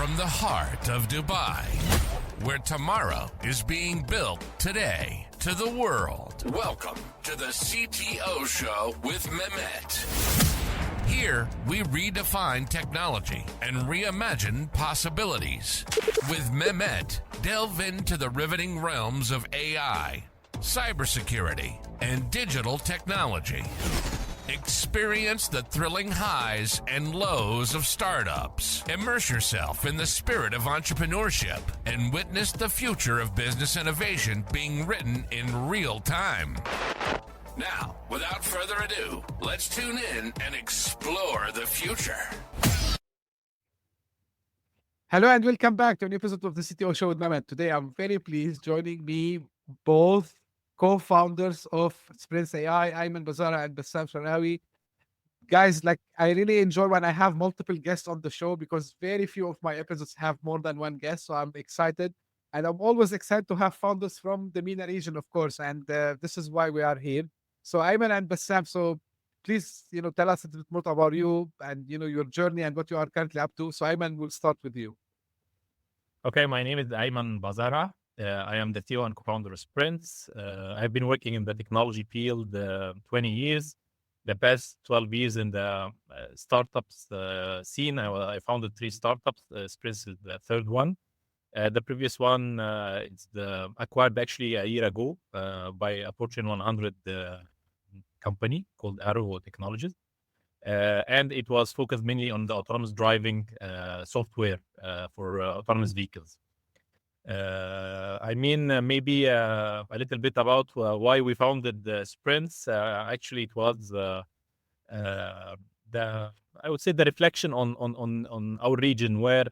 from the heart of Dubai, where tomorrow is being built today, to the world. Welcome to the CTO Show with Mehmet. Here, we redefine technology and reimagine possibilities. With Mehmet, delve into the riveting realms of AI, cybersecurity, and digital technology. Experience the thrilling highs and lows of startups. Immerse yourself in the spirit of entrepreneurship and witness the future of business innovation being written in real time. Now, without further ado, let's tune in and explore the future. Hello and welcome back to an episode of the CTO Show with Mehmet. Today, I'm very pleased joining me both co-founders of Sprints AI, Ayman Bazaraa and Bassam Sharkawy. Guys, I really enjoy when I have multiple guests on the show because very few of my episodes have more than one guest. So I'm excited. And I'm always excited to have founders from the MENA region, of course. And this is why we are here. So Ayman and Bassam, so please, tell us a little bit more about you and, your journey and what you are currently up to. So Ayman, we'll start with you. Okay, my name is Ayman Bazaraa. I am the CEO and co-founder of Sprints. I've been working in the technology field 20 years. The past 12 years in the startups scene. I founded 3 startups. Sprints is the third one. The previous one is acquired actually a year ago by a Fortune 100 company called Arrow Technologies. And it was focused mainly on the autonomous driving software for autonomous vehicles. Maybe a little bit about why we founded Sprints. Actually, it was I would say the reflection on our region where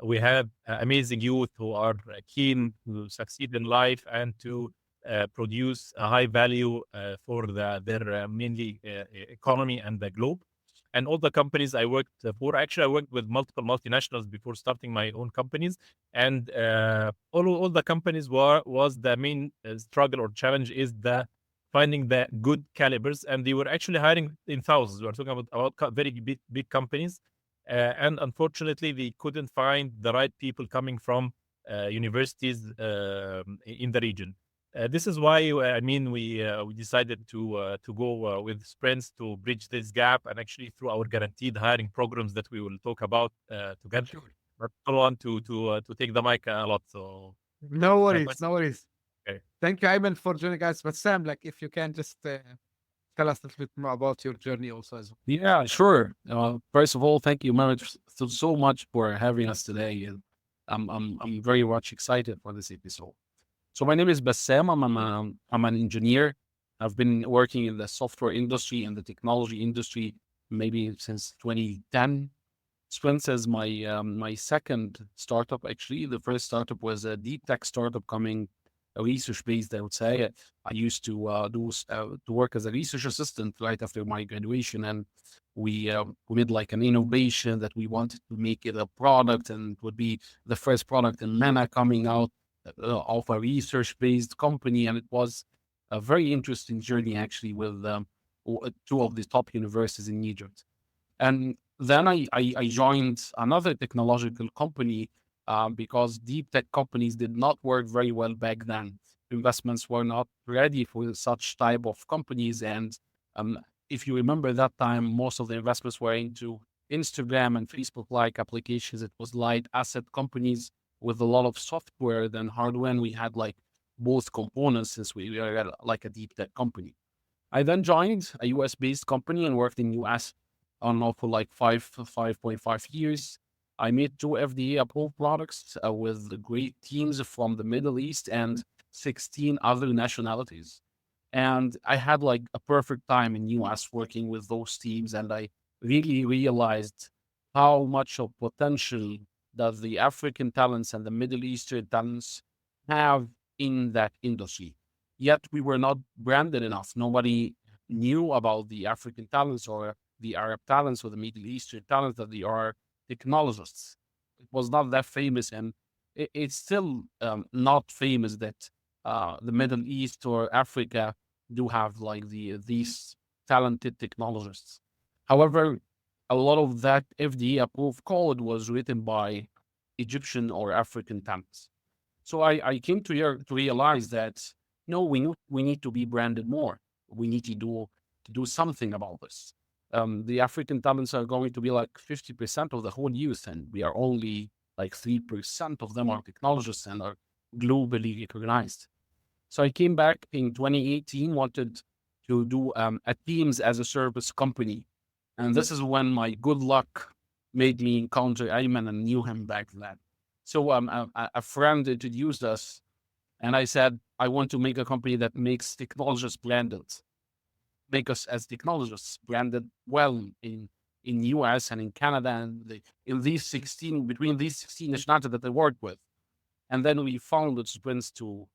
we have amazing youth who are keen to succeed in life and to produce a high value for their mainly economy and the globe. And all the companies I worked for, actually, I worked with multiple multinationals before starting my own companies. And all the companies was the main struggle or challenge is finding the good calibers. And they were actually hiring in thousands. We are talking about very big companies. And unfortunately, they couldn't find the right people coming from universities in the region. This is why we decided to go with Sprints to bridge this gap, and actually through our guaranteed hiring programs that we will talk about together. Sure. But I don't want to take the mic a lot. So no worries. Okay. Thank you, Ayman, for joining us. But Sam, if you can just tell us a little bit more about your journey also as well. Yeah, sure. First of all, thank you, Mehmet, so much for having us today. I'm very much excited for this episode. So my name is Bassam. I'm an engineer. I've been working in the software industry and the technology industry maybe since 2010. Sprints is my second startup. Actually, the first startup was a deep tech startup coming research based. I would say I used to work as a research assistant right after my graduation, and we made like an innovation that we wanted to make it a product, and it would be the first product in MENA coming out of a research-based company. And it was a very interesting journey actually with 2 of the top universities in Egypt. And then I joined another technological company because deep tech companies did not work very well back then. Investments were not ready for such type of companies. And if you remember that time, most of the investments were into Instagram and Facebook-like applications. It was light asset companies with a lot of software than hardware, and we had like both components since we were like a deep tech company. I then joined a US-based company and worked in US for like 5.5 years. I made 2 FDA-approved products with great teams from the Middle East and 16 other nationalities. And I had like a perfect time in US working with those teams, and I really realized how much of potential that the African talents and the Middle Eastern talents have in that industry. Yet we were not branded enough. Nobody knew about the African talents or the Arab talents or the Middle Eastern talents, that they are technologists. It was not that famous, and it's still not famous that the Middle East or Africa do have like these talented technologists. However, a lot of that FDA approved code was written by Egyptian or African talents. So I came to here to realize that no, we need to be branded more. We need to do something about this. The African talents are going to be like 50% of the whole youth, and we are only like 3% of them are technologists and are globally recognized. So I came back in 2018, wanted to do a Teams as a service company. And this is when my good luck made me encounter Ayman and knew him back then. So a friend introduced us, and I said, I want to make a company that makes technologists branded, make us as technologists branded well in US and in Canada and in these 16, between these 16 nationalities that I worked with. And then we founded Sprints to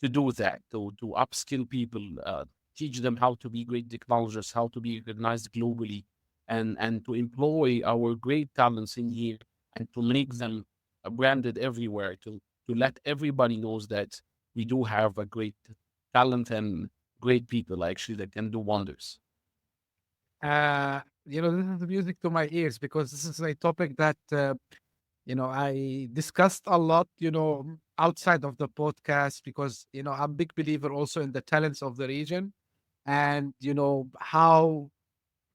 do that, to upskill people, teach them how to be great technologists, how to be recognized globally, and to employ our great talents in here and to make them branded everywhere, to let everybody knows that we do have a great talent and great people actually that can do wonders. This is music to my ears because this is a topic that I discussed a lot, outside of the podcast because, I'm a big believer also in the talents of the region and, how,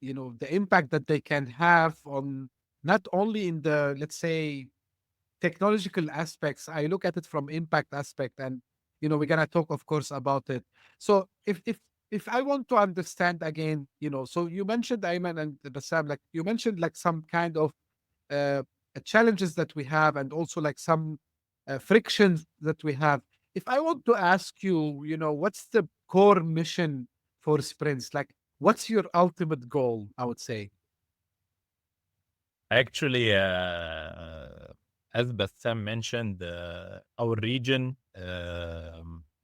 the impact that they can have on not only in the, let's say, technological aspects. I look at it from impact aspect and, we're going to talk, of course, about it. So if I want to understand again, so you mentioned Ayman and Bassam, like you mentioned like some kind of uh, challenges that we have and also like some frictions that we have. If I want to ask you, what's the core mission for sprints? Like, what's your ultimate goal? I would say. Actually, as Bassam mentioned, our region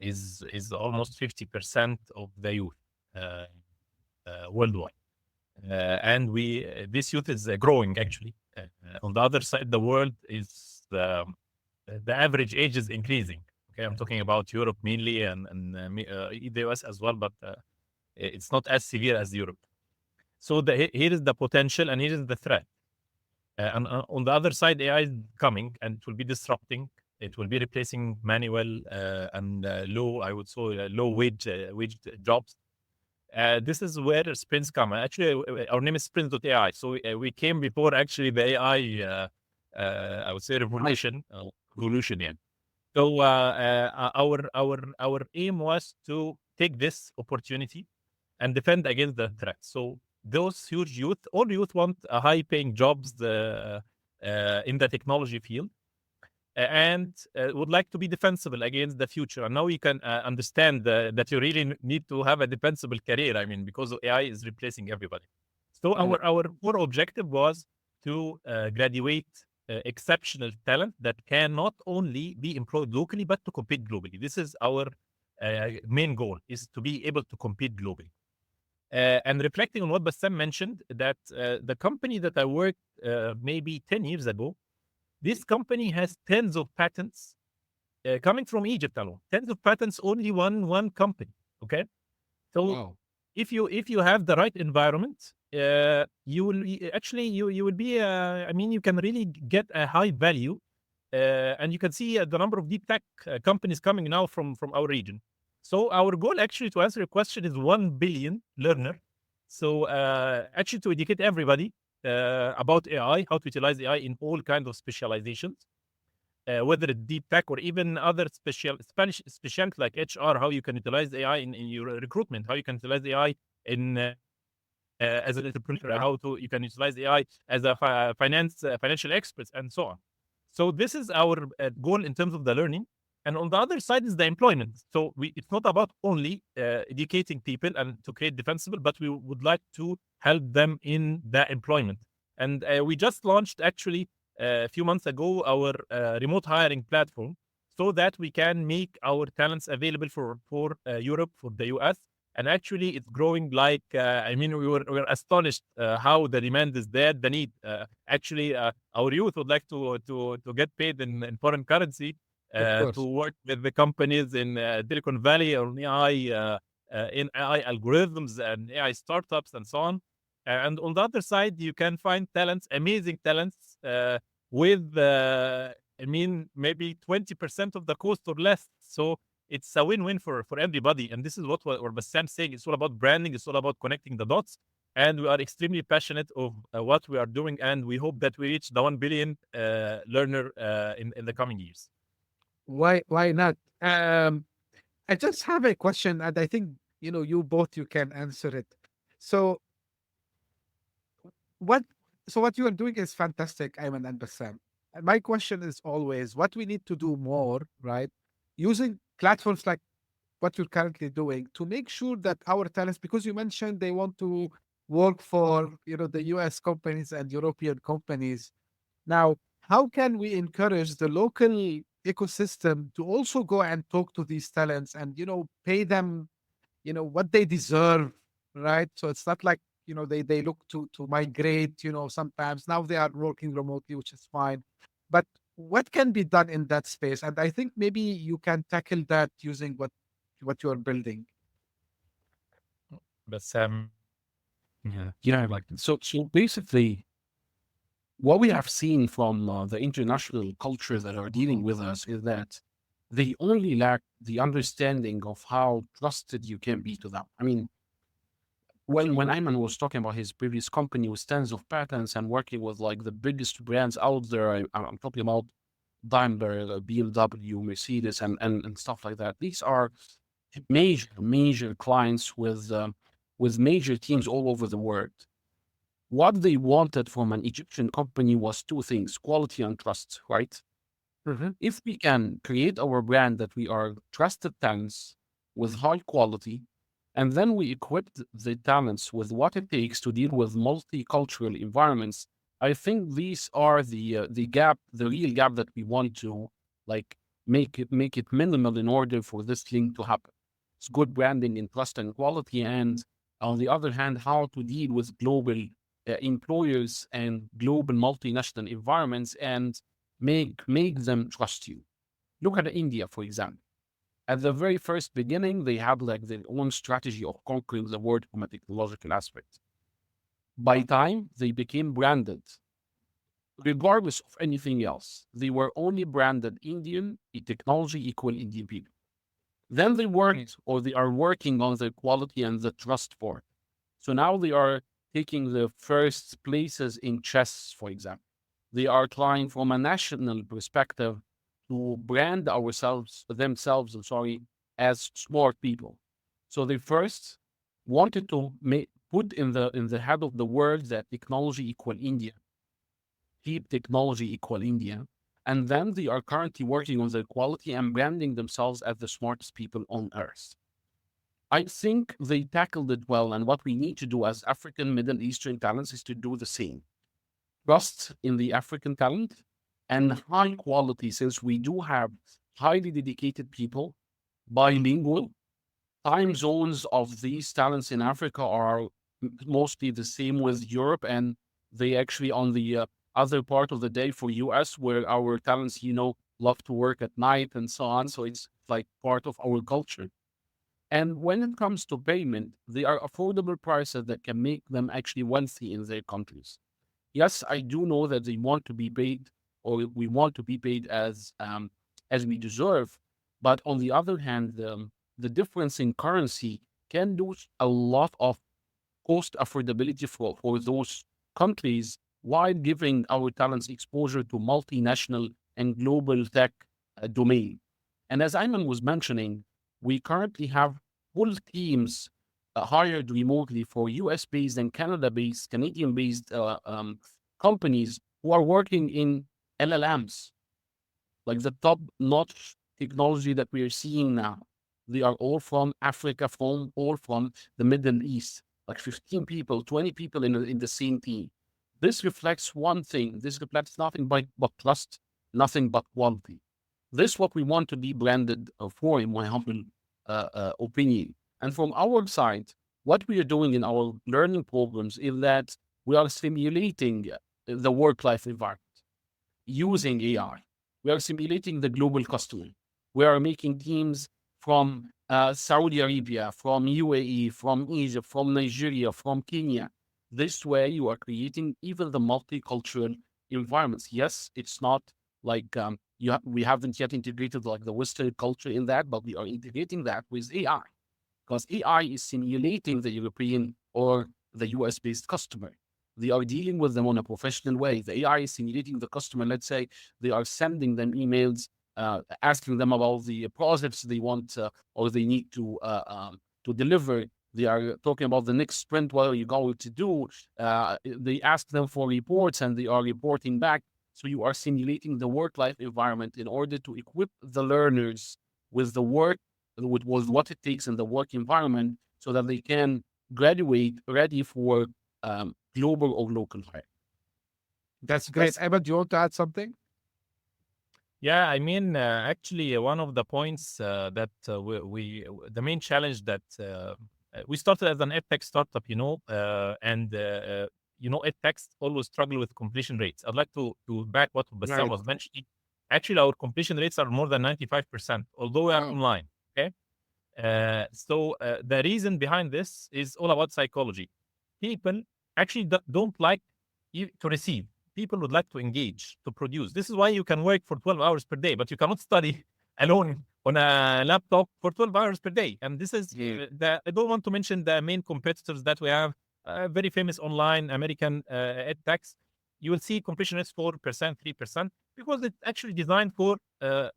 is almost 50% of the youth worldwide, and this youth is growing actually. On the other side, the world is the average age is increasing. Okay, I'm talking about Europe mainly and the US as well, but it's not as severe as Europe. So here is the potential and here is the threat. And on the other side, AI is coming and it will be disrupting. It will be replacing manual and low wage jobs. This is where sprints come. Actually, our name is Sprints.ai. So we came before actually the AI, I would say, revolution. Yeah. So our aim was to take this opportunity and defend against the threat. So those huge youth, all youth want high-paying jobs in the technology field and would like to be defensible against the future. And now you can understand that you really need to have a defensible career. I mean, because AI is replacing everybody. So our core objective was to graduate exceptional talent that can not only be employed locally, but to compete globally. This is our main goal, is to be able to compete globally. And reflecting on what Bassam mentioned, that the company that I worked maybe 10 years ago, this company has tens of patents coming from Egypt alone. Tens of patents, only one company. Okay, so Wow. if you have the right environment, you will you will be. I mean, you can really get a high value, and you can see the number of deep tech companies coming now from our region. So our goal, actually, to answer your question, is 1 billion learner. So actually, to educate everybody about AI, how to utilize AI in all kinds of specializations, whether it's deep tech or even other specialties like HR, how you can utilize AI in your recruitment, how you can utilize AI in as an entrepreneur, you can utilize AI as a financial expert, and so on. So this is our goal in terms of the learning. And on the other side is the employment. So it's not about only educating people and to create defensible, but we would like to help them in the employment. And we just launched actually a few months ago our remote hiring platform so that we can make our talents available for Europe, for the US. And actually it's growing like, I mean, we were astonished how the demand is there, the need. Actually, our youth would like to get paid in foreign currency. To work with the companies in Silicon Valley or in AI algorithms and AI startups and so on. And on the other side, you can find talents, amazing talents, with I mean, maybe 20% of the cost or less. So it's a win-win for everybody. And this is what Bassam's saying. It's all about branding. It's all about connecting the dots. And we are extremely passionate of what we are doing. And we hope that we reach the 1 billion learner in the coming years. Why not? I just have a question, and I think you both you can answer it. So what what you are doing is fantastic, Ayman and Bassam. And my question is always what we need to do more, right? Using platforms like what you're currently doing to make sure that our talents, because you mentioned they want to work for the US companies and European companies. Now, how can we encourage the local ecosystem to also go and talk to these talents and pay them what they deserve, right? So it's not like they look to migrate, sometimes now they are working remotely, which is fine. But what can be done in that space? And I think maybe you can tackle that using what you're building. Bassam. Yeah, like so basically what we have seen from the international culture that are dealing with us is that they only lack the understanding of how trusted you can be to them. I mean, when Ayman was talking about his previous company with tens of patents and working with like the biggest brands out there, I'm talking about Daimler, BMW, Mercedes, and stuff like that. These are major clients with major teams all over the world. What they wanted from an Egyptian company was two things: quality and trust, right? If we can create our brand that we are trusted talents with high quality, and then we equip the talents with what it takes to deal with multicultural environments, I think these are the real gap that we want to like make it minimal in order for this thing to happen. It's good branding in trust and quality, and on the other hand, how to deal with global employers and global multinational environments and make them trust you. Look at India, for example. At the very first beginning, they had like their own strategy of conquering the world from a technological aspect. By time they became branded, regardless of anything else, they were only branded Indian, technology equal Indian people. Then they worked or they are working on the quality and the trust part. So now they are taking the first places in chess, for example. They are trying from a national perspective to brand themselves, as smart people. So they first wanted to put in the head of the world that technology equal India, keep technology equal India, and then they are currently working on the quality and branding themselves as the smartest people on earth. I think they tackled it well, and what we need to do as African, Middle Eastern talents is to do the same. Trust in the African talent and high quality, since we do have highly dedicated people, bilingual. Time zones of these talents in Africa are mostly the same with Europe, and they actually on the other part of the day for US, where our talents, love to work at night and so on. So it's like part of our culture. And when it comes to payment, they are affordable prices that can make them actually wealthy in their countries. Yes, I do know that they want to be paid, or we want to be paid as we deserve. But on the other hand, the difference in currency can do a lot of cost affordability for those countries while giving our talents exposure to multinational and global tech domain. And as Ayman was mentioning, we currently have full teams hired remotely for US-based and Canadian-based companies who are working in LLMs, like the top-notch technology that we are seeing now. They are all from Africa, all from the Middle East, like 15 people, 20 people in the same team. This reflects one thing. This reflects nothing but trust, nothing but quality. This is what we want to be branded for, in my humble opinion. And from our side, what we are doing in our learning programs is that we are simulating the work-life environment using AI. We are simulating the global customer. We are making teams from Saudi Arabia, from UAE, from Egypt, from Nigeria, from Kenya. This way, you are creating even the multicultural environments. Yes, it's not like we haven't yet integrated like the Western culture in that, but we are integrating that with AI, because AI is simulating the European or the US based customer. They are dealing with them on a professional way. The AI is simulating the customer. Let's say they are sending them emails, asking them about the projects they want or they need to deliver. They are talking about the next sprint, what are you going to do? They ask them for reports and they are reporting back. So you are simulating the work-life environment in order to equip the learners with the work, with what it takes in the work environment, so that they can graduate ready for global or local hire. That's great. Ayman, do you want to add something? Yeah, I mean, actually, one of the points that the main challenge that we started as an edtech startup, and edtechs always struggle with completion rates. I'd like to back what Bassam was mentioning. Actually, our completion rates are more than 95%, although we are online. Okay, so the reason behind this is all about psychology. People actually don't like to receive. People would like to engage, to produce. This is why you can work for 12 hours per day, but you cannot study alone on a laptop for 12 hours per day. And this is, I don't want to mention the main competitors that we have, very famous online American edtechs. You will see completion rates 4%, 3%, because it's actually designed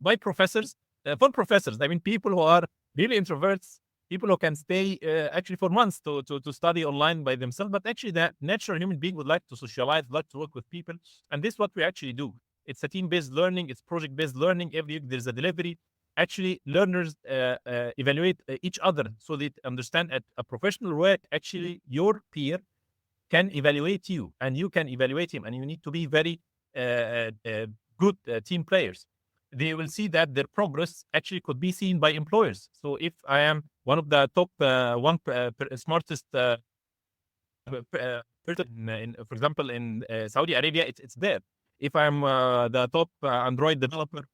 by professors, for professors. I mean, people who are really introverts, people who can stay actually for months to study online by themselves, but actually the natural human being would like to socialize, like to work with people. And this is what we actually do. It's a team-based learning, it's project-based learning. Every week there's a delivery. Actually, learners evaluate each other so they understand at a professional way, actually your peer can evaluate you and you can evaluate him, and you need to be very good team players. They will see that their progress actually could be seen by employers. So if I am one of the top smartest person, for example, in Saudi Arabia, it's there. If I'm the top Android developer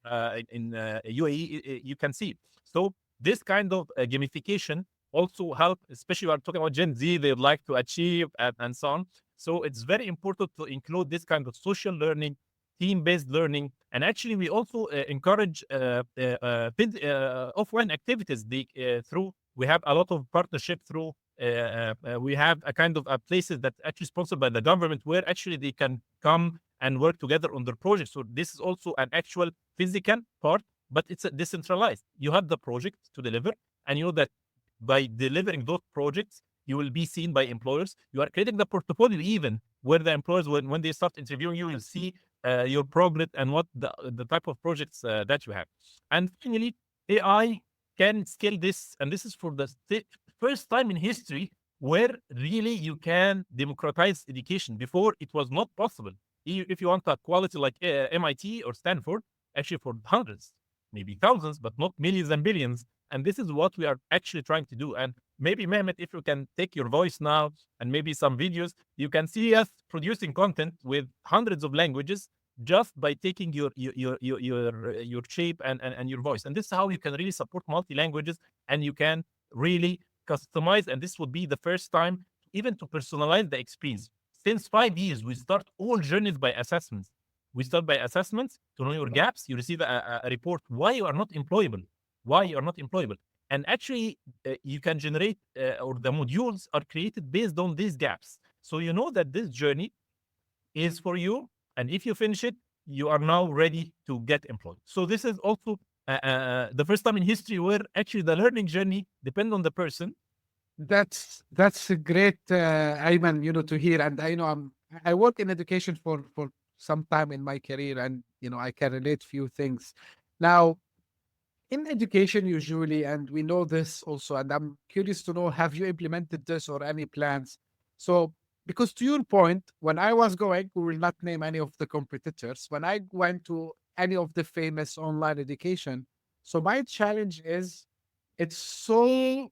in UAE, you can see. So this kind of gamification also help, especially when talking about Gen Z, they'd like to achieve and so on. So it's very important to include this kind of social learning, team-based learning. And actually, we also encourage offline activities through. We have a lot of partnership through. We have a kind of places that actually sponsored by the government, where actually they can come and work together on their projects. So this is also an actual physical part, but it's decentralized. You have the project to deliver, and you know that by delivering those projects, you will be seen by employers. You are creating the portfolio, even where the employers, when they start interviewing you, will see your progress and what the type of projects that you have. And finally, AI can scale this, and this is for the first time in history where really you can democratize education. Before, it was not possible. If you want a quality like MIT or Stanford, actually for hundreds, maybe thousands, but not millions and billions. And this is what we are actually trying to do. And maybe, Mehmet, if you can take your voice now and maybe some videos, you can see us producing content with hundreds of languages just by taking your shape and your voice. And this is how you can really support multi-languages, and you can really customize. And this would be the first time even to personalize the experience. Since 5 years, we start all journeys by assessments. We start by assessments to know your gaps. You receive a report why you are not employable. Why you are not employable. And actually, you can generate, or the modules are created based on these gaps. So you know that this journey is for you. And if you finish it, you are now ready to get employed. So this is also the first time in history where actually the learning journey depends on the person. That's a great, Ayman, to hear. And I work in education for some time in my career, and I can relate few things. Now, in education usually, and we know this also, and I'm curious to know, have you implemented this or any plans? So, because to your point, when I was going, we will not name any of the competitors, when I went to any of the famous online education, so my challenge is, it's so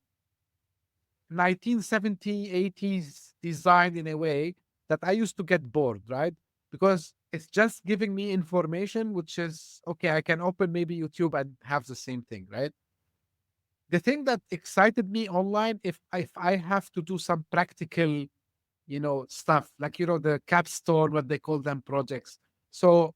1970s, 80s designed in a way that I used to get bored, right? Because it's just giving me information, which is, okay, I can open maybe YouTube and have the same thing, right? The thing that excited me online, if I have to do some practical, stuff, like, the capstone, what they call them, projects. So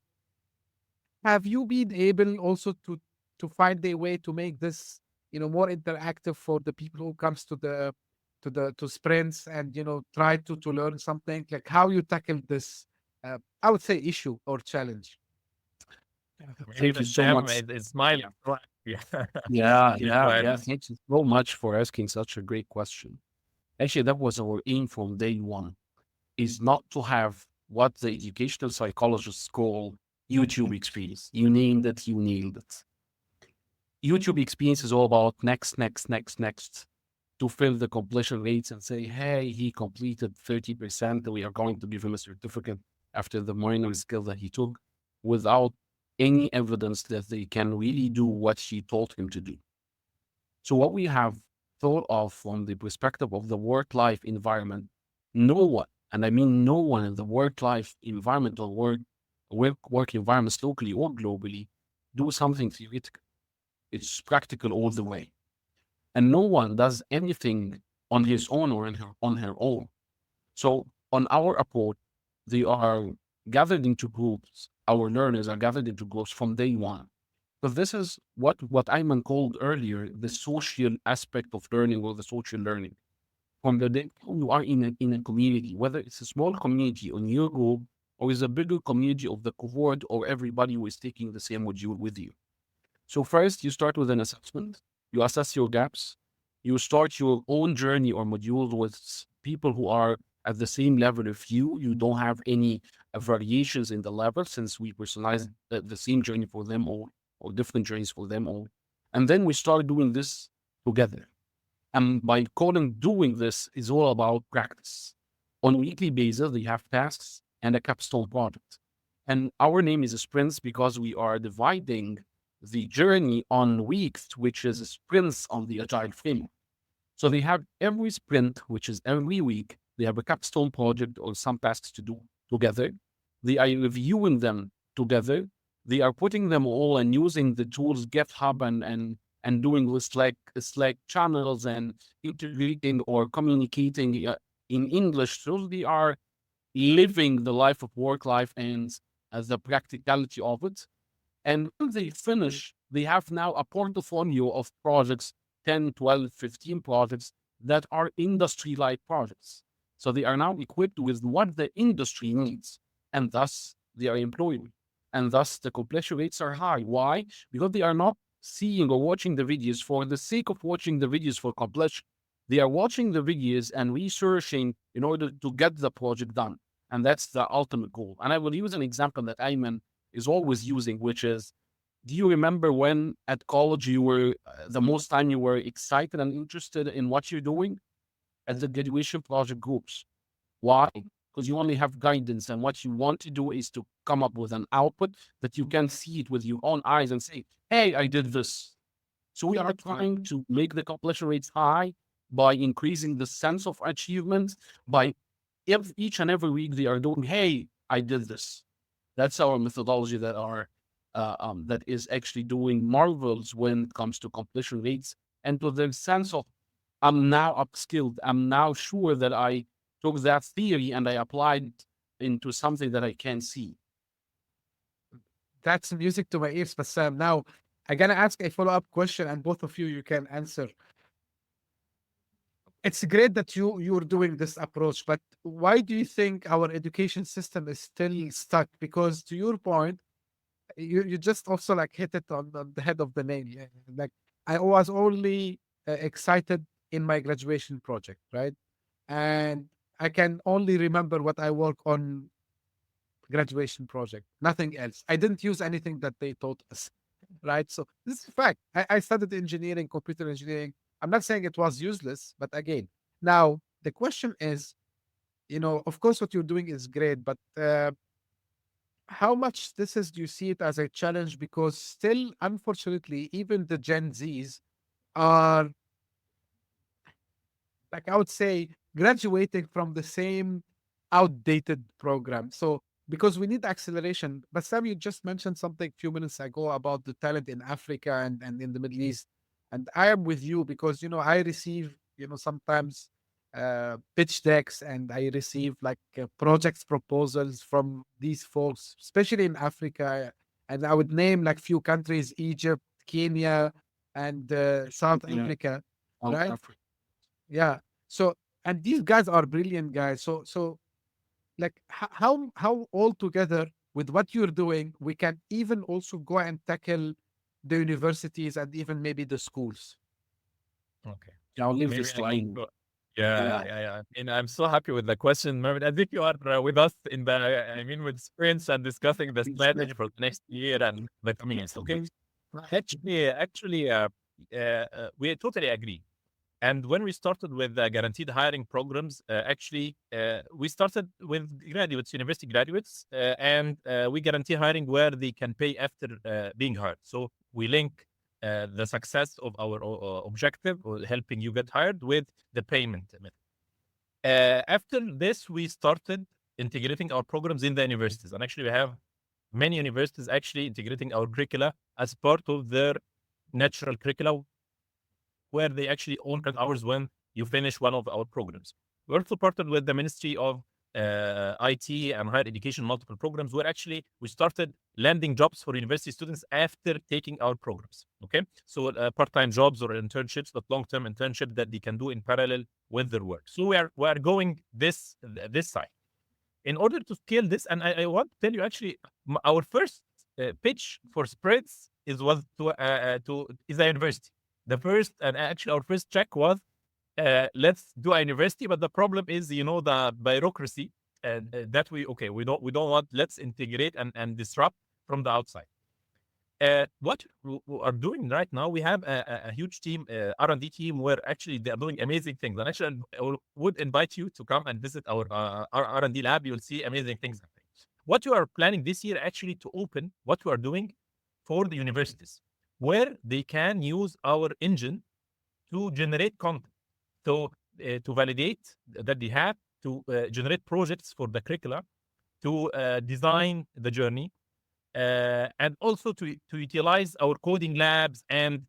have you been able also to find a way to make this, more interactive for the people who comes to sprints and try to learn something, like how you tackle this, I would say, issue or challenge? Thank you Even so Sam much. is smiling. Yeah. Yeah, Please go yeah, ahead. yeah. Thank you so much for asking such a great question. Actually, that was our aim from day one, is not to have what the educational psychologists call YouTube experience. You named it, you nailed it. YouTube experience is all about next, next, next, next, to fill the completion rates and say, hey, he completed 30%. We are going to give him a certificate after the minor skill that he took, without any evidence that they can really do what she told him to do. So what we have thought of from the perspective of the work-life environment, no one, and I mean no one in the work-life environment or work environments locally or globally, do something theoretical. It's practical all the way. And no one does anything on his own or on her own. So on our approach, they are gathered into groups. Our learners are gathered into groups from day one. Because this is what Ayman called earlier the social aspect of learning, or the social learning. From the day you are in a community, whether it's a small community on your group or is a bigger community of the cohort or everybody who is taking the same module with you. So first, you start with an assessment. You assess your gaps. You start your own journey or module with people who are at the same level of you. You don't have any variations in the level, since we personalize the same journey for them all, or different journeys for them all. And then we start doing this together. And by calling doing this is all about practice. On a weekly basis, they have tasks and a capstone project. And our name is sprints because we are dividing the journey on weeks, which is sprints on the agile framework. So they have every sprint, which is every week, they have a capstone project or some tasks to do together. They are reviewing them together. They are putting them all and using the tools GitHub and doing with Slack channels and integrating or communicating in English. So they are living the life of work life and the practicality of it. And when they finish, they have now a portfolio of projects, 10, 12, 15 projects that are industry-like projects. So they are now equipped with what the industry needs, and thus they are employable. And thus the completion rates are high. Why? Because they are not seeing or watching the videos for the sake of watching the videos for completion. They are watching the videos and researching in order to get the project done. And that's the ultimate goal. And I will use an example that Ayman is always using, which is, do you remember when at college you were, the most time you were excited and interested in what you're doing? At the graduation project groups. Why? Because you only have guidance, and what you want to do is to come up with an output that you can see it with your own eyes and say, hey, I did this. So we are trying to make the completion rates high by increasing the sense of achievement, by each and every week they are doing, hey, I did this. That's our methodology that is actually doing marvels when it comes to completion rates and to the sense of, I'm now upskilled. I'm now sure that I took that theory and I applied it into something that I can see. That's music to my ears, Bassam. Now, I'm gonna ask a follow-up question, and both of you can answer. It's great that you're doing this approach, but why do you think our education system is still stuck? Because to your point, you just also like hit it on the head of the nail. Yeah. Like, I was only excited in my graduation project, right? And I can only remember what I work on graduation project, nothing else. I didn't use anything that they taught us, right? So this is a fact. I studied engineering, computer engineering. I'm not saying it was useless, but again, now the question is, of course, what you're doing is great, but how much do you see it as a challenge? Because still, unfortunately, even the Gen Zs are, like, I would say, graduating from the same outdated program. So because we need acceleration. But Sam, you just mentioned something a few minutes ago about the talent in Africa and in the Middle East. And I am with you because, I receive, sometimes pitch decks, and I receive like projects proposals from these folks, especially in Africa And I would name like few countries: Egypt, Kenya, and South Yeah. Africa, South right? Africa. Yeah. So, and these guys are brilliant guys. So like how all together with what you're doing, we can even also go and tackle the universities and even maybe the schools. Okay. Yeah, I'll leave Maybe this I can line. go. Yeah. And I'm so happy with the question, Mehmet. I think you are with us in the, with sprints and discussing the strategy for the next year and the coming years. Okay. Actually, we totally agree. And when we started with guaranteed hiring programs, we started with graduates, university graduates, and we guarantee hiring where they can pay after being hired. So we link the success of our objective, or helping you get hired, with the payment method. After this, we started integrating our programs in the universities. And actually, we have many universities actually integrating our curricula as part of their natural curricula, where they actually own hours when you finish one of our programs. We also partnered with the Ministry of IT and Higher Education, multiple programs, where actually we started landing jobs for university students after taking our programs. Okay, so part-time jobs or internships, but long-term internship that they can do in parallel with their work. So we are going this side in order to scale this. And I want to tell you, actually, our first pitch for spreads was to a university. The first, and actually our first check was, let's do a university, but the problem is, the bureaucracy, that we don't want. Let's integrate and disrupt from the outside. What we are doing right now, we have a huge team, R&D team, where actually they are doing amazing things. And actually, I would invite you to come and visit our R&D lab. You'll see amazing things happening. What you are planning this year, actually, to open what we are doing for the universities, where they can use our engine to generate content, to validate that they have, to generate projects for the curricula, to design the journey, and also to utilize our coding labs and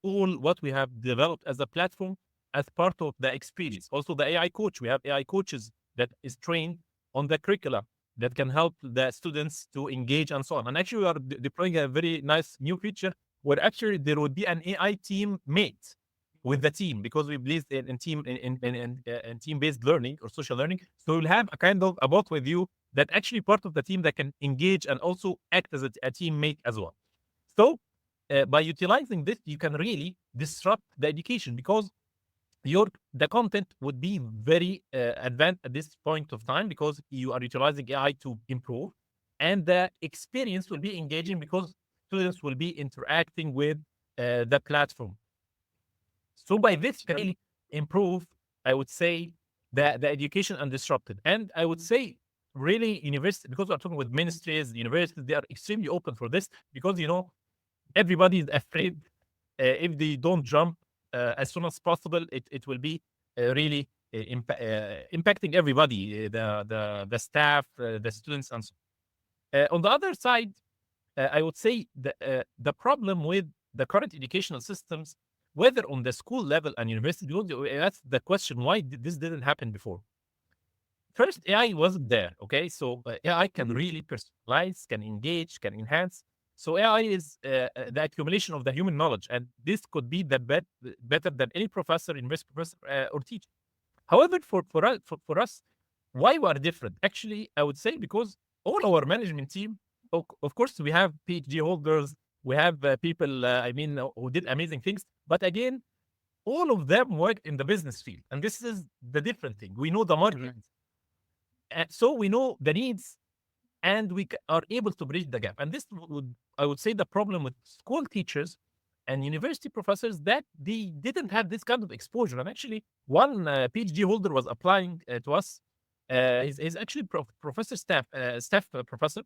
all what we have developed as a platform as part of the experience. Also, the AI coach, we have AI coaches that is trained on the curricula that can help the students to engage and so on. And actually, we are deploying a very nice new feature where actually there would be an AI team mate with the team, because we believe in team-based learning or social learning. So we'll have a kind of a bot with you that actually part of the team that can engage and also act as a teammate as well. So by utilizing this, you can really disrupt the education, because the content would be very advanced at this point of time, because you are utilizing AI to improve, and the experience will be engaging because students will be interacting with the platform. So by this, you can really improve, I would say, the education and disrupt it. And I would say, really, university, because we're talking with ministries, universities, they are extremely open for this, because everybody is afraid if they don't jump as soon as possible, it will be really impacting everybody, the staff, the students, and so on. On the other side, I would say the problem with the current educational systems, whether on the school level and university, that's the question, why this didn't happen before. First, AI wasn't there, okay? So AI can really personalize, can engage, can enhance. So AI is the accumulation of the human knowledge, and this could be better than any professor, university professor, or teacher. However, for us, why we are different? Actually, I would say because all our management team, of course, we have PhD holders, we have people, who did amazing things. But again, all of them work in the business field, and this is the different thing. We know the market, and so we know the needs, and we are able to bridge the gap. And this I would say, the problem with school teachers and university professors, that they didn't have this kind of exposure. And actually, one PhD holder was applying to us. He's actually professor staff professor,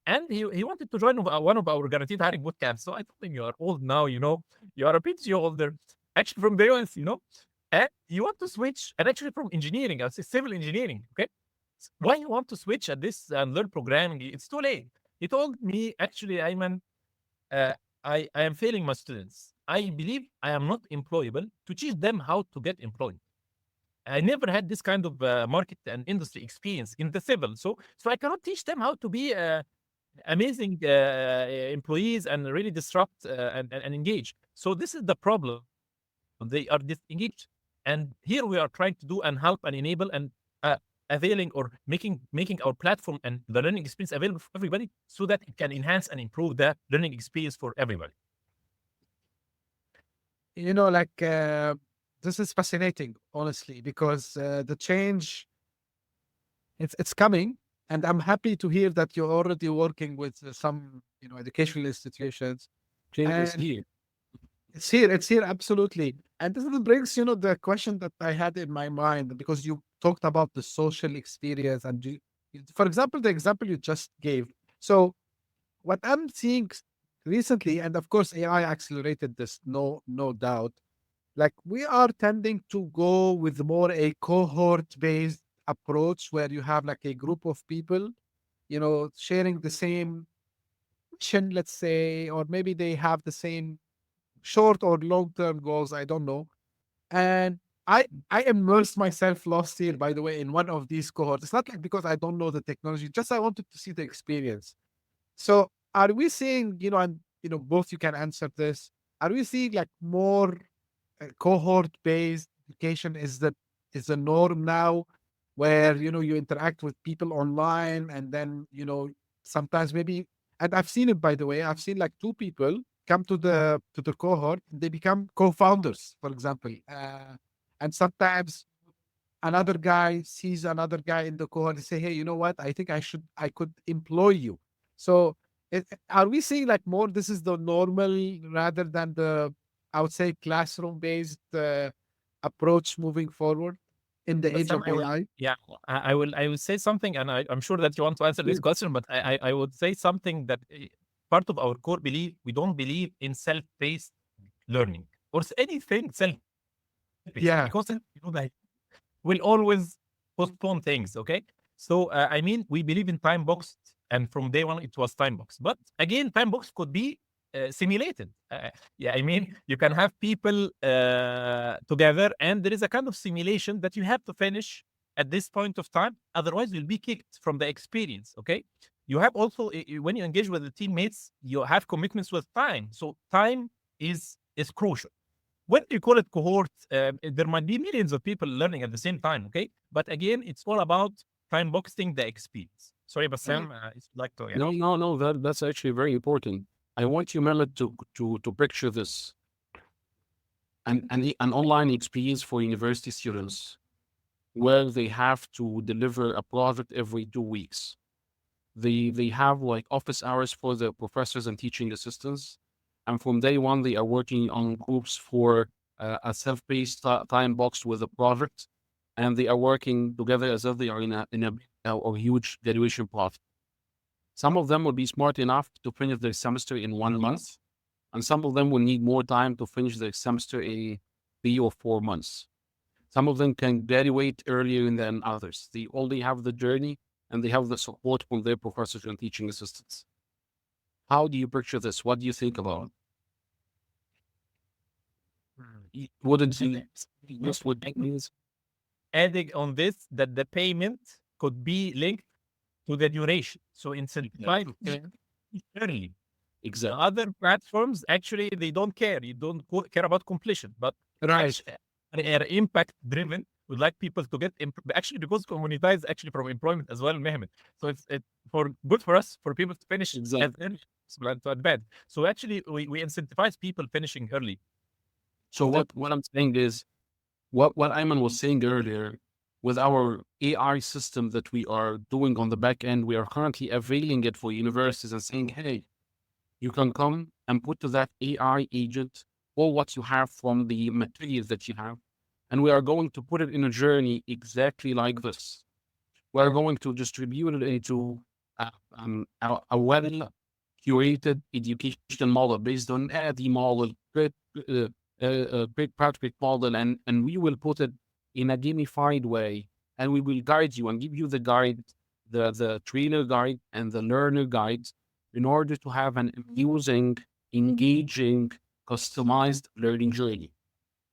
and he wanted to join one of our guaranteed hiring boot camps. So I told him, you are old now, you are a PhD holder, actually from the US, and you want to switch, and actually from engineering, I would say civil engineering, okay? Why you want to switch at this and learn programming? It's too late. He told me, actually, Ayman, I am failing my students. I believe I am not employable to teach them how to get employed. I never had this kind of market and industry experience in the civil, so I cannot teach them how to be amazing employees and really disrupt and engage. So this is the problem. They are disengaged. And here we are trying to do and help and enable and availing or making our platform and the learning experience available for everybody so that it can enhance and improve the learning experience for everybody. This is fascinating, honestly, because the change, it's coming. And I'm happy to hear that you're already working with some, educational institutions. Change is And here. it's here, absolutely. And this brings, the question that I had in my mind, because you talked about the social experience and for example, the example you just gave. So what I'm seeing recently, and of course AI accelerated this, no doubt, like we are tending to go with more a cohort based approach where you have like a group of people, sharing the same mission, let's say, or maybe they have the same short or long term goals, I don't know. And I immersed myself last year, by the way, in one of these cohorts. It's not like because I don't know the technology, just I wanted to see the experience. So are we seeing, and both you can answer this, are we seeing like more cohort based education is the norm now, where you interact with people online, and then sometimes maybe, and I've seen it, by the way, I've seen like two people come to the cohort, they become co-founders, for example, and sometimes another guy sees another guy in the cohort and say, hey, you know what, I could employ you. So are we seeing like more this is the normal rather than the, I would say, classroom based approach moving forward in the But age Sam, of AI? yeah, I will say something, and I'm sure that you want to answer this Please. question, but I would say something that part of our core belief, we don't believe in self-paced learning or anything self-paced. Yeah. Because that will always postpone things. Okay, so I mean, we believe in time boxed, and from day one it was time boxed. But again, time box could be simulated. Yeah, I mean, you can have people together, and there is a kind of simulation that you have to finish at this point of time. Otherwise, you'll be kicked from the experience. Okay. You have also, when you engage with the teammates, you have commitments with time. So time is crucial. When you call it cohort, there might be millions of people learning at the same time. Okay. But again, it's all about time boxing the experience. Sorry, Bassam, if you'd like to. Yeah. No. That's actually very important. I want you, Mehmet, to picture this. An online experience for university students where they have to deliver a project every 2 weeks. They have like office hours for the professors and teaching assistants. And from day one, they are working on groups for a self-paced time box with a project. And they are working together as if they are in a huge graduation project. Some of them will be smart enough to finish their semester in 1 month, and some of them will need more time to finish their semester in 3 or 4 months. Some of them can graduate earlier than others. They only have the journey and they have the support from their professors and teaching assistants. How do you picture this? What do you think about it? Wouldn't you just would make means? Adding on this, that the payment could be linked to the duration. So incentivize early. Exactly. Other platforms, actually, they don't care. You don't care about completion, but Right. they are impact driven. Would like people to get actually, because monetize actually from employment as well, Mehmet. So it's for good for us, for people to finish Exactly. as early as possible to advance. So actually, we incentivize people finishing early. So what I'm saying is, what Ayman was saying earlier, with our AI system that we are doing on the back end, we are currently availing it for universities and saying, hey, you can come and put to that AI agent all what you have from the materials that you have. And we are going to put it in a journey exactly like this. We're going to distribute it into a well-curated education model based on the model, great practical model, and we will put it in a gamified way, and we will guide you and give you the guide, the trainer guide and the learner guide, in order to have an amusing, engaging, customized learning journey.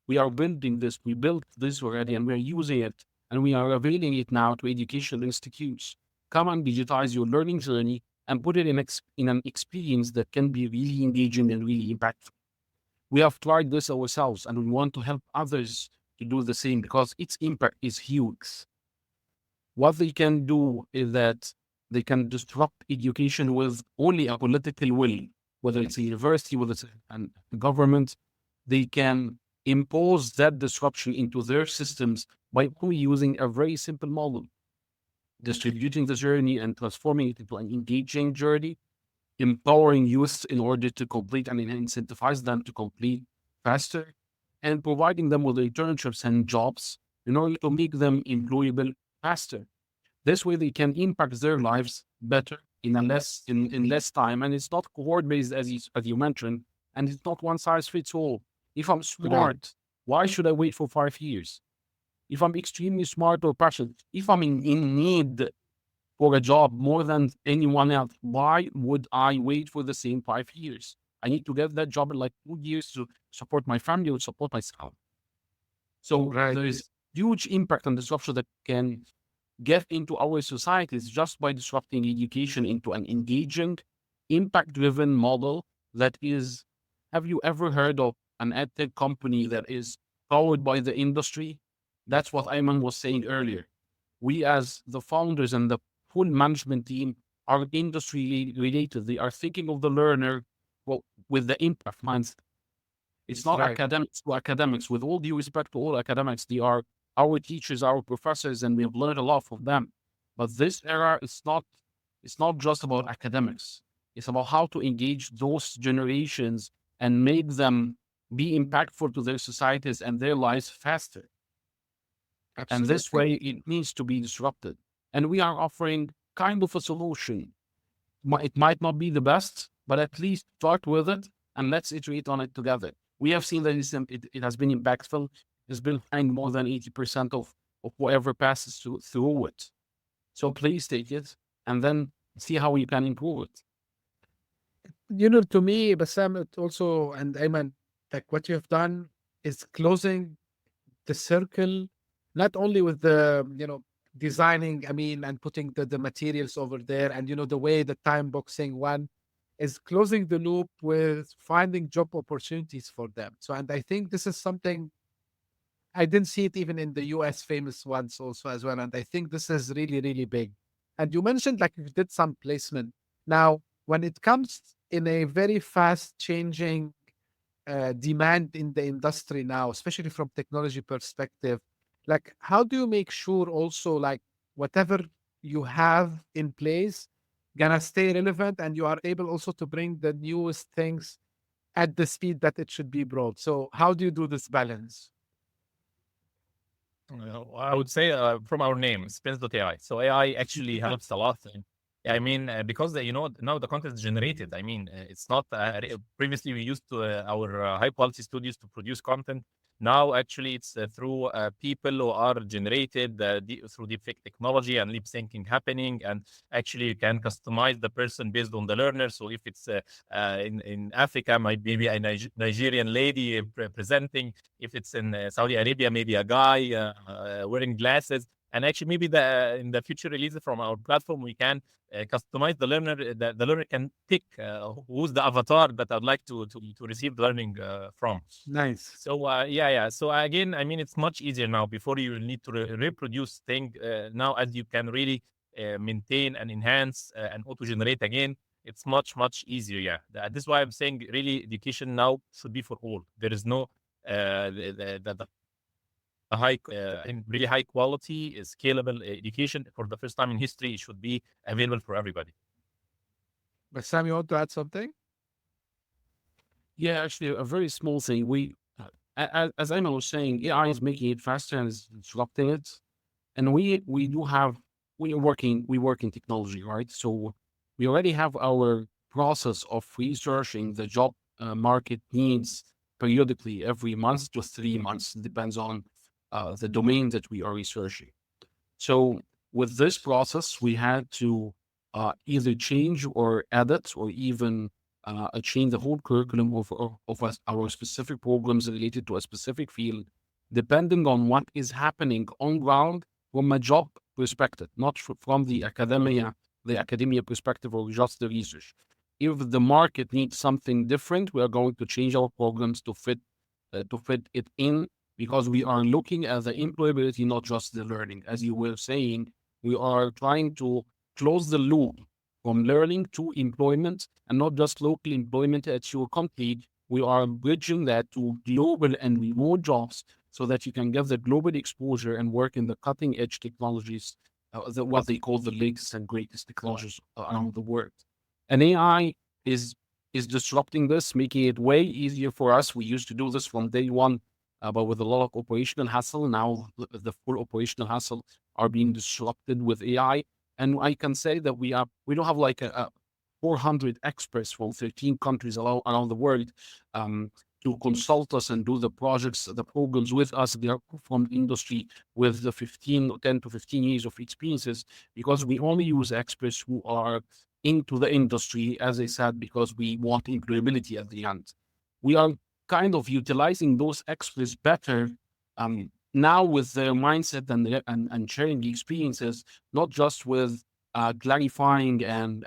We are building this, we built this already, and we're using it, and we are availing it now to educational institutes. Come and digitize your learning journey and put it in an experience that can be really engaging and really impactful. We have tried this ourselves, and we want to help others to do the same because its impact is huge. What they can do is that they can disrupt education with only a political will, whether it's a university, whether it's a government. They can impose that disruption into their systems by only using a very simple model, distributing the journey and transforming it into an engaging journey, empowering youth in order to complete and incentivize them to complete faster, and providing them with internships and jobs in order to make them employable faster. This way they can impact their lives better in less time. And it's not cohort based as you mentioned, and it's not one size fits all. If I'm smart, why should I wait for 5 years? If I'm extremely smart or passionate, if I'm in need for a job more than anyone else, why would I wait for the same 5 years? I need to get that job in like 2 years to support my family or support myself. So there is huge impact and disruption that can get into our societies just by disrupting education into an engaging, impact-driven model that is, have you ever heard of an edtech company that is powered by the industry? That's what Ayman was saying earlier. We as the founders and the full management team are industry related. They are thinking of the learner with the impact mindset. It's not academics to academics. With all due respect to all academics, they are our teachers, our professors, and we have learned a lot from them. But this era, it's not just about academics. It's about how to engage those generations and make them be impactful to their societies and their lives faster. Absolutely. And this way, it needs to be disrupted. And we are offering kind of a solution. It might not be the best, but at least start with it and let's iterate on it together. We have seen that it has been impactful. It's been behind more than 80% of whoever passes through it. So please take it and then see how we can improve it. To me, Bassam, it also, and Ayman, like what you have done is closing the circle, not only with the, designing, and putting the materials over there and, the way the time boxing one is closing the loop with finding job opportunities for them. So, and I think this is something I didn't see it even in the US famous ones also as well. And I think this is really, really big. And you mentioned like you did some placement. Now, when it comes in a very fast changing demand in the industry now, especially from technology perspective, like how do you make sure also like whatever you have in place gonna stay relevant and you are able also to bring the newest things at the speed that it should be brought? So how do you do this balance? I would say from our name, Spins.ai. So AI actually helps a lot. Because now the content is generated. It's not previously we used to our high quality studios to produce content. Now actually it's through people who are generated through deepfake technology and lip syncing happening, and actually you can customize the person based on the learner. So if it's in Africa, might be a Nigerian lady presenting. If it's in Saudi Arabia, maybe a guy wearing glasses. And actually, maybe in the future releases from our platform, we can customize the learner. The learner can pick who's the avatar that I'd like to receive learning from. Nice. So yeah. So again, it's much easier now. Before you need to reproduce thing. Now, as you can really maintain and enhance and auto-generate again, it's much easier. Yeah, this is why I'm saying really education now should be for all. There is no really high quality, scalable education for the first time in history. It should be available for everybody. Bassam, you want to add something? Yeah, actually, a very small thing. As Ayman was saying, AI is making it faster and is disrupting it. And we work in technology, right? So we already have our process of researching the job market needs periodically every month to 3 months. It depends on the domain that we are researching. So with this process, we had to either change or edit or even change the whole curriculum of our specific programs related to a specific field, depending on what is happening on ground from a job perspective, not from the academia the academia perspective or just the research. If the market needs something different, we are going to change our programs to fit it in, because we are looking at the employability, not just the learning. As you were saying, we are trying to close the loop from learning to employment, and not just local employment at your country. We are bridging that to global and remote jobs, so that you can get the global exposure and work in the cutting edge technologies, what they call the latest and greatest technologies around the world. And AI is disrupting this, making it way easier for us. We used to do this from day one, but with a lot of operational hassle. Now the full operational hassle are being disrupted with AI. And I can say that we don't have like a 400 experts from 13 countries around the world to consult us and do the projects, the programs with us. They are from industry with the 10 to 15 years of experiences, because we only use experts who are into the industry, as I said, because we want employability at the end. We are kind of utilizing those experts better now with their mindset and sharing the experiences, not just with clarifying and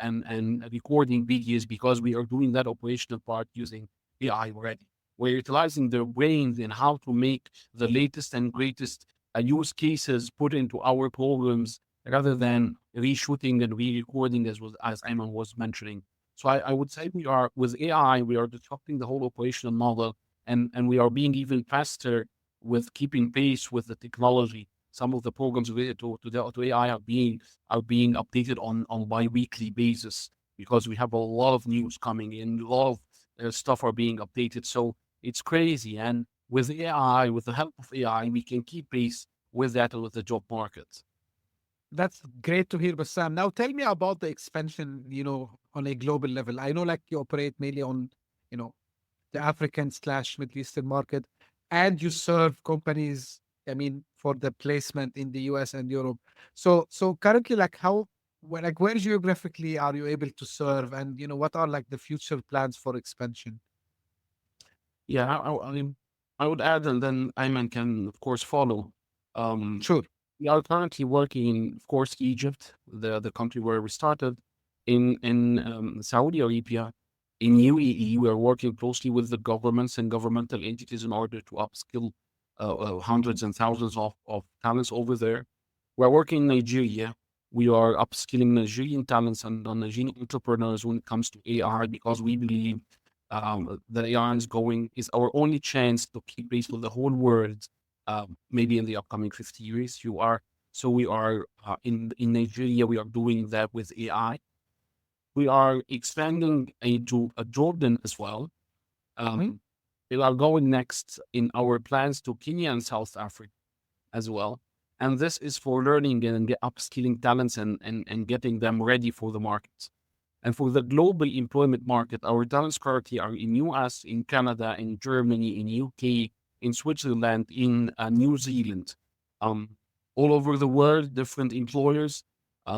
recording videos, because we are doing that operational part using AI already. We're utilizing their brains in how to make the latest and greatest use cases put into our programs, rather than reshooting and re-recording, as Ayman was mentioning. So I would say with AI, we are disrupting the whole operational model, and we are being even faster with keeping pace with the technology. Some of the programs related to AI are being updated on bi-weekly basis, because we have a lot of news coming in, a lot of stuff are being updated. So it's crazy. And with AI, with the help of AI, we can keep pace with that and with the job market. That's great to hear, Bassam. Now tell me about the expansion, on a global level. I know like you operate mainly on, the African/Middle Eastern market, and you serve companies, I mean, for the placement in the US and Europe. So currently, like where geographically are you able to serve, and what are like the future plans for expansion? Yeah, I would add, and then Ayman can, of course, follow. Sure. We are currently working in, of course, Egypt, the country where we started, in Saudi Arabia, in UAE. We are working closely with the governments and governmental entities in order to upskill hundreds and thousands of talents over there. We are working in Nigeria. We are upskilling Nigerian talents and Nigerian entrepreneurs when it comes to AI, because we believe that AI is our only chance to keep pace with the whole world. Maybe in the upcoming 50 years, we are in Nigeria. We are doing that with AI. We are expanding into Jordan as well. We are going next in our plans to Kenya and South Africa as well. And this is for learning and upskilling talents and getting them ready for the markets. And for the global employment market, our talents currently are in US, in Canada, in Germany, in UK, in Switzerland, in New Zealand, all over the world, different employers.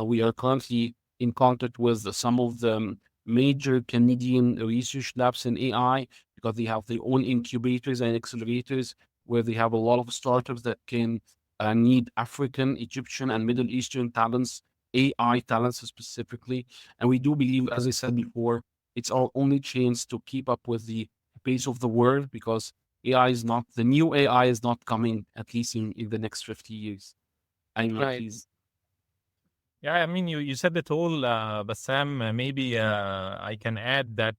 We are currently in contact with some of the major Canadian research labs in AI, because they have their own incubators and accelerators, where they have a lot of startups that can need African, Egyptian, and Middle Eastern talents, AI talents specifically. And we do believe, as I said before, it's our only chance to keep up with the pace of the world, because the new AI is not coming, at least in the next 50 years. Right. Yeah, I mean, you said it all, Bassam. Maybe I can add that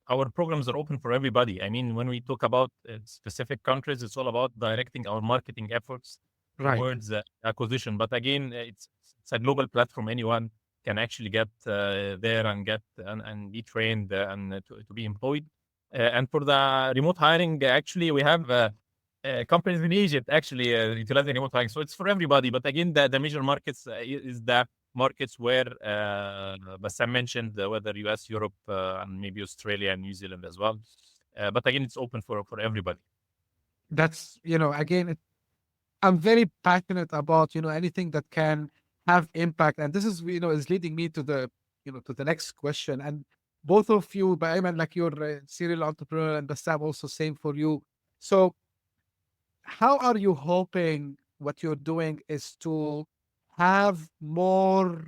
our programs are open for everybody. I mean, when we talk about specific countries, it's all about directing our marketing efforts Right. towards acquisition. But again, it's a global platform. Anyone can actually get there and get and be trained and to be employed. And for the remote hiring, actually, we have companies in Egypt actually utilizing remote hiring. So it's for everybody. But again, the major markets is the markets where Bassam mentioned, whether US, Europe, and maybe Australia and New Zealand as well. But again, it's open for everybody. That's, again, I'm very passionate about, anything that can have impact. And this is, is leading me to the, to the next question. And both of you, but I mean, like you're a serial entrepreneur, and Bassam also same for you. So how are you hoping what you're doing is to have more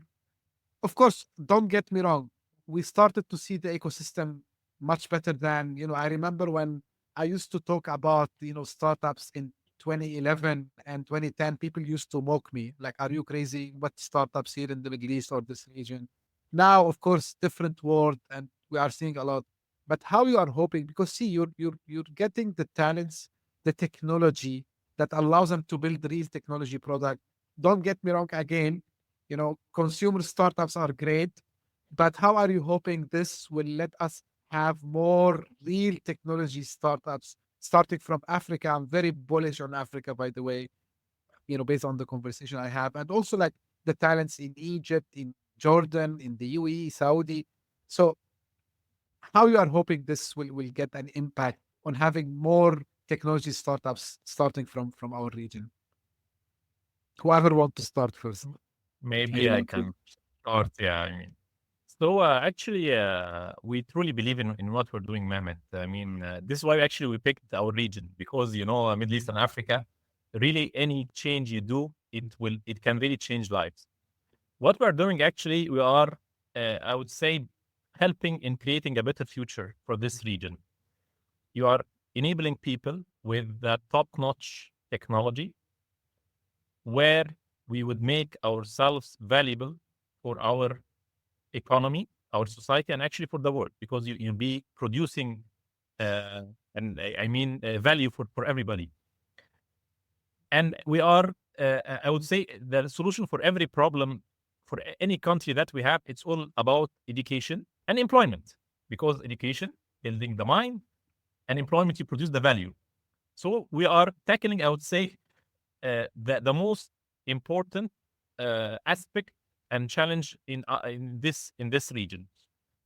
of course, don't get me wrong. We started to see the ecosystem much better than, I remember when I used to talk about, startups in 2011 and 2010, people used to mock me like, are you crazy? What startups here in the Middle East or this region? Now, of course, different world, and we are seeing a lot. But how you are hoping, because see, you're getting the talents, the technology that allows them to build real technology product. Don't get me wrong again, consumer startups are great, but how are you hoping this will let us have more real technology startups starting from Africa? I'm very bullish on Africa, by the way, based on the conversation I have, and also like the talents in Egypt, in Jordan, in the UAE, Saudi. So how you are hoping this will get an impact on having more technology startups starting from our region? Whoever want to start first. Maybe I can start. Yeah, I mean, so actually, we truly believe in what we're doing, Mehmet. I mean, this is why actually we picked our region because Middle East and Africa, really any change you do, it can really change lives. What we're doing actually, we are, I would say, helping in creating a better future for this region. You are enabling people with that top-notch technology where we would make ourselves valuable for our economy, our society, and actually for the world, because you'll be producing, value for everybody. And we are, I would say, the solution for every problem for any country that we have, it's all about education and employment, because education, building the mind, and employment, you produce the value. So we are tackling, I would say, the most important aspect and challenge in this region,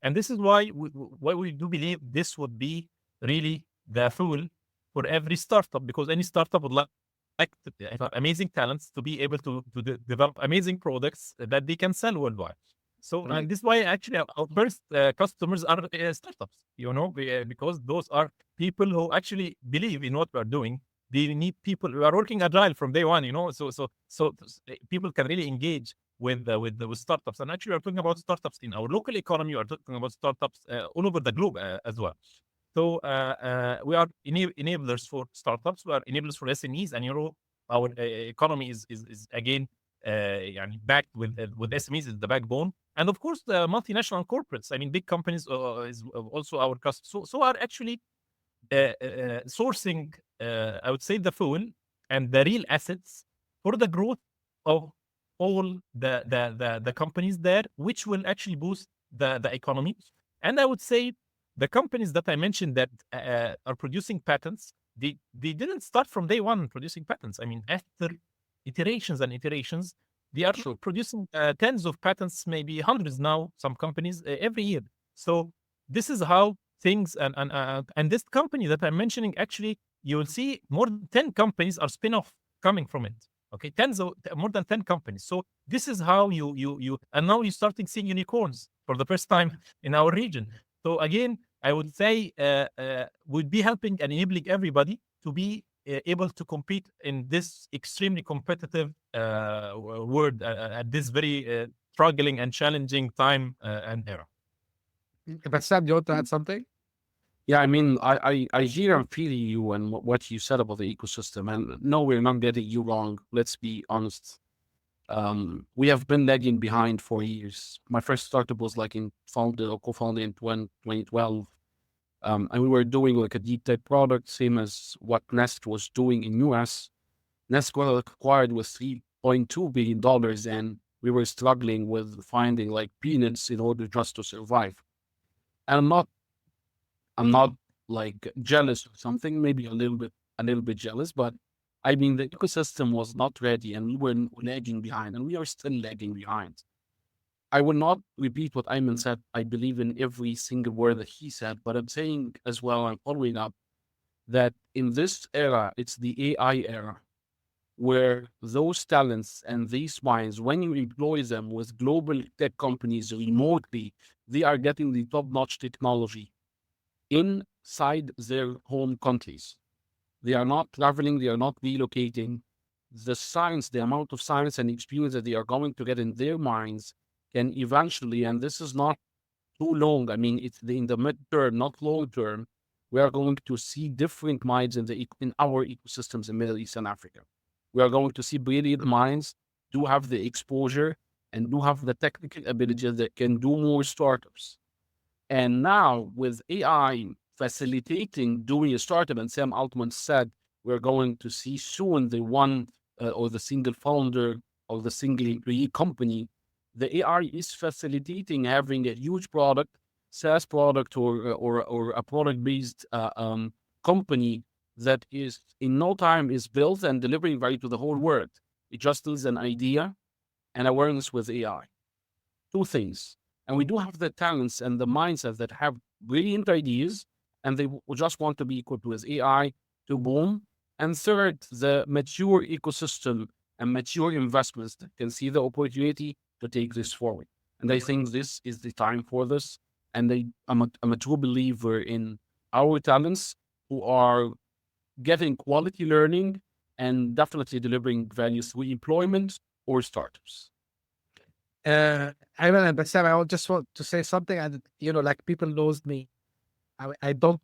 and this is why we do believe this would be really the fuel for every startup, because any startup would like to have amazing talents to be able to develop amazing products that they can sell worldwide. So and this is why actually our first customers are startups, because those are people who actually believe in what we are doing. They need people who are working agile from day one, so people can really engage with startups. And actually, we're talking about startups in our local economy. We're talking about startups all over the globe as well. So we are enablers for startups. We are enablers for SMEs, and our economy is again backed with SMEs is the backbone, and of course the multinational corporates. I mean, big companies is also our customers. So are actually sourcing, I would say, the fuel and the real assets for the growth of all the companies there, which will actually boost the economy. And I would say the companies that I mentioned that are producing patents, they didn't start from day one producing patents. I mean, after iterations and iterations, they are producing tens of patents, maybe hundreds now, some companies every year. So this is how things, and this company that I'm mentioning, actually, you will see more than 10 companies are spin-off coming from it. Okay, more than 10 companies. So this is how you and now you're starting seeing unicorns for the first time in our region. So again, I would say we'd be helping and enabling everybody to be able to compete in this extremely competitive world at this very struggling and challenging time and era. Bassam, you want to add something? Yeah, I mean, I hear and feel you and what you said about the ecosystem. And no, we're not getting you wrong. Let's be honest. We have been lagging behind for years. My first startup was like co-founded in 2012. And we were doing like a deep tech product, same as what Nest was doing in US. Nest got acquired with $3.2 billion, and we were struggling with finding like peanuts in order just to survive. And I'm not like jealous or something, maybe a little bit jealous, but I mean, the ecosystem was not ready and we were lagging behind, and we are still lagging behind. I will not repeat what Ayman said. I believe in every single word that he said, but I'm saying as well, I'm following up that in this era, it's the AI era, where those talents and these minds, when you employ them with global tech companies remotely, they are getting the top-notch technology inside their home countries. They are not traveling, they are not relocating. The science, the amount of science and experience that they are going to get in their minds can eventually, and this is not too long, I mean, it's in the mid-term, not long-term, we are going to see different minds in our ecosystems in Middle East and Africa. We are going to see brilliant minds do have the exposure and do have the technical ability that can do more startups. And now with AI facilitating doing a startup, and Sam Altman said, we're going to see soon the one or the single founder or the single employee company. The AI is facilitating having a huge product, SaaS product, or a product-based company that is in no time is built and delivering value to the whole world. It just needs an idea and awareness with AI. Two things. And we do have the talents and the mindset that have brilliant ideas, and they just want to be equipped with AI to boom. And third, the mature ecosystem and mature investments that can see the opportunity to take this forward. And I think this is the time for this. And I'm a true believer in our talents who are getting quality learning and definitely delivering value through employment or startups. Ayman and Bassam, I just want to say something, and like people knows me. I don't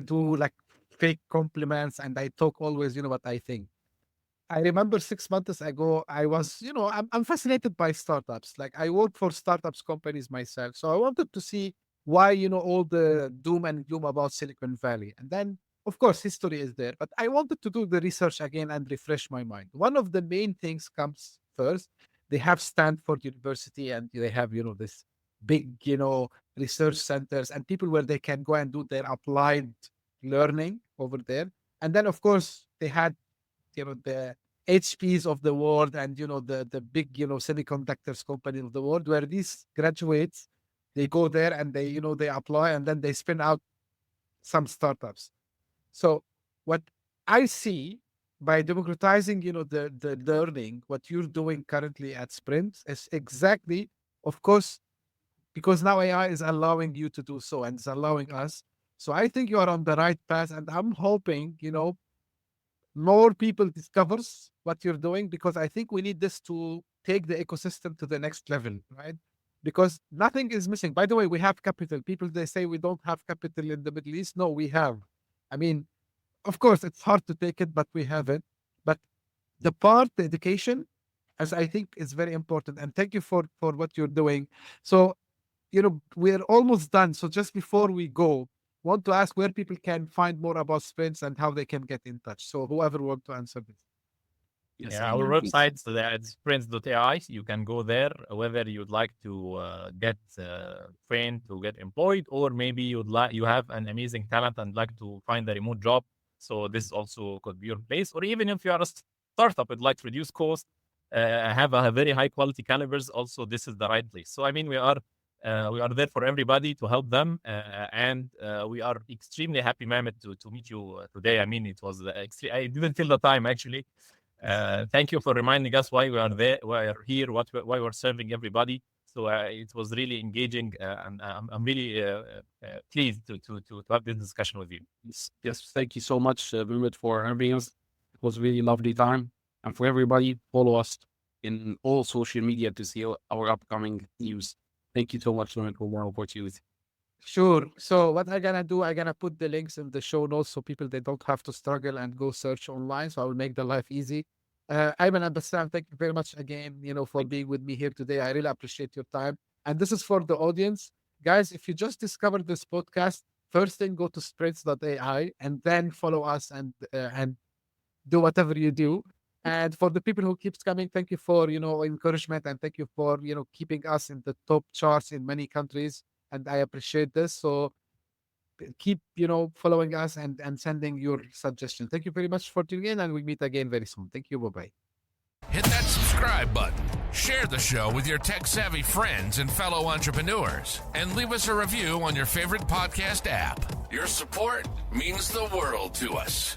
do like fake compliments, and I talk always, what I think. I remember 6 months ago, I was, I'm fascinated by startups. Like I work for startups companies myself. So I wanted to see why, all the doom and gloom about Silicon Valley. And then, of course, history is there, but I wanted to do the research again and refresh my mind. One of the main things comes first. They have Stanford University, and they have, this big, research centers and people where they can go and do their applied learning over there. And then, of course, they had, the HPs of the world and, the big, semiconductors company of the world, where these graduates, they go there and they, they apply and then they spin out some startups. So what I see by democratizing, the learning, what you're doing currently at Sprint is exactly, of course, because now AI is allowing you to do so and it's allowing us. So I think you are on the right path, and I'm hoping, more people discovers what you're doing, because I think we need this to take the ecosystem to the next level, right? Because nothing is missing. By the way, we have capital. People, they say we don't have capital in the Middle East. No, we have. I mean, of course, it's hard to take it, but we have it. But the education, as I think is very important. And thank you for what you're doing. So, we're almost done. So just before we go, want to ask where people can find more about Sprints and how they can get in touch. So whoever wants to answer this. Yes, our website, so that's sprints.ai. You can go there, whether you'd like to get trained to get employed, or maybe you have an amazing talent and like to find a remote job. So this also could be your place. Or even if you are a startup, would like to reduce cost, have a very high quality calibers, also this is the right place. So I mean, we are there for everybody to help them, and we are extremely happy, Mehmet, to meet you today. I mean, it was I didn't feel the time actually. Thank you for reminding us why we are there, why we are here, why we're serving everybody. So it was really engaging, and I'm really pleased to have this discussion with you. Yes, thank you so much, Mehmet, for having us. It was a really lovely time. And for everybody, follow us in all social media to see our upcoming news. Thank you so much, Mehmet, for more opportunity. Sure. So what I'm going to do, I'm going to put the links in the show notes so people, they don't have to struggle and go search online. So I will make the life easy. Ayman and Bassam, thank you very much again, for being with me here today. I really appreciate your time. And this is for the audience. Guys, if you just discovered this podcast, first thing, go to sprints.ai and then follow us and do whatever you do. And for the people who keeps coming, thank you for, encouragement, and thank you for, keeping us in the top charts in many countries. And I appreciate this. So keep, following us and sending your suggestions. Thank you very much for tuning in, and we meet again very soon. Thank you. Bye-bye. Hit that subscribe button, share the show with your tech-savvy friends and fellow entrepreneurs, and leave us a review on your favorite podcast app. Your support means the world to us.